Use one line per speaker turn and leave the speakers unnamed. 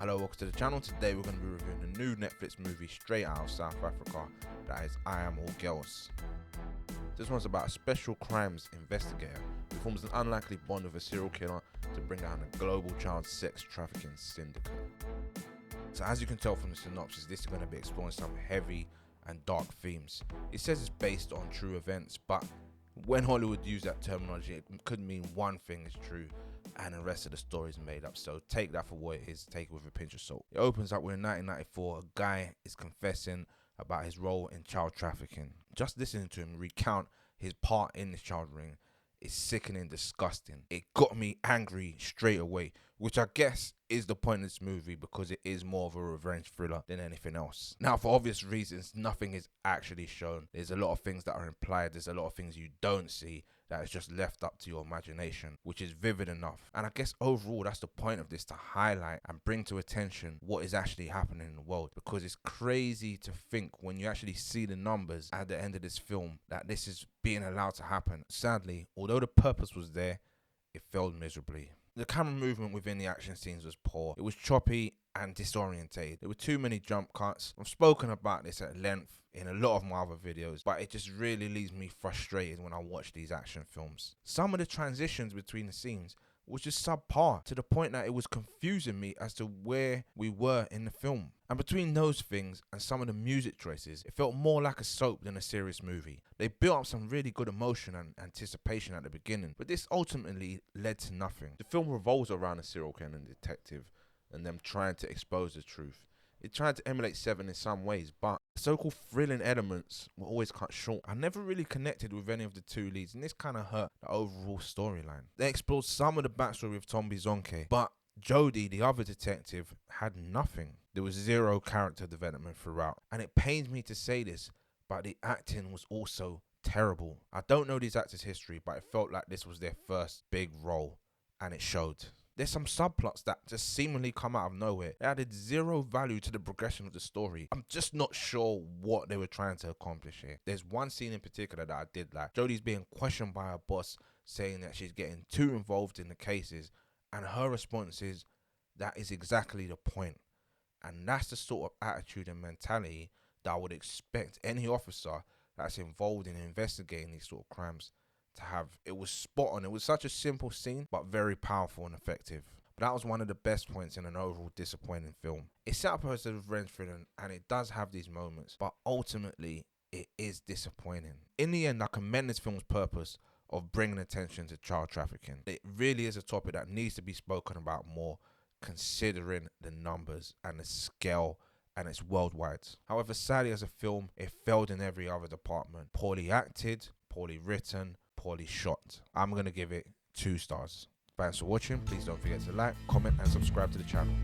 Hello, welcome to the channel. Today we're going to be reviewing a new Netflix movie straight out of South Africa, that is I Am All Girls. This one's about a special crimes investigator who forms an unlikely bond with a serial killer to bring down a global child sex trafficking syndicate. So as you can tell from the synopsis, this is going to be exploring some heavy and dark themes. It says it's based on true events, but when Hollywood use that terminology, it could mean one thing is true and the rest of the story is made up. So take that for what it is, take it with a pinch of salt. It opens up with in 1994, a guy is confessing about his role in child trafficking. Just listening to him recount his part in this child ring is sickening, disgusting. It got me angry straight away, which I guess is the point of this movie because it is more of a revenge thriller than anything else. Now, for obvious reasons, nothing is actually shown. There's a lot of things that are implied. There's a lot of things you don't see that is just left up to your imagination, which is vivid enough. And I guess overall, that's the point of this, to highlight and bring to attention what is actually happening in the world, because it's crazy to think when you actually see the numbers at the end of this film that this is being allowed to happen. Sadly, although the purpose was there, it failed miserably. The camera movement within the action scenes was poor. It was choppy and disorientated. There were too many jump cuts. I've spoken about this at length in a lot of my other videos, but it just really leaves me frustrated when I watch these action films. Some of the transitions between the scenes was just subpar, to the point that it was confusing me as to where we were in the film. And between those things and some of the music choices, it felt more like a soap than a serious movie. They built up some really good emotion and anticipation at the beginning, but this ultimately led to nothing. The film revolves around a serial killer and detective and them trying to expose the truth. It tried to emulate Seven in some ways, but the so-called thrilling elements were always cut short. I never really connected with any of the two leads, and this kind of hurt the overall storyline. They explored some of the backstory with Tom Bizonke, but Jodie, the other detective, had nothing. There was zero character development throughout, and it pains me to say this, but the acting was also terrible. I don't know these actors' history, but it felt like this was their first big role, and it showed. There's some subplots that just seemingly come out of nowhere. They added zero value to the progression of the story. I'm just not sure what they were trying to accomplish here. There's one scene in particular that I did like. Jodie's being questioned by her boss, saying that she's getting too involved in the cases, and her response is, that is exactly the point. And that's the sort of attitude and mentality that I would expect any officer that's involved in investigating these sort of crimes to have. It was spot on. It was such a simple scene, but very powerful and effective. But that was one of the best points in an overall disappointing film. It's set up as a revenge thriller, and it does have these moments, but ultimately it is disappointing. In the end, I commend this film's purpose of bringing attention to child trafficking. It really is a topic that needs to be spoken about more, considering the numbers and the scale, and it's worldwide. However, sadly as a film, it failed in every other department. Poorly acted, poorly written, poorly shot. I'm going to give it 2 stars. Thanks for watching. Please don't forget to like, comment and subscribe to the channel.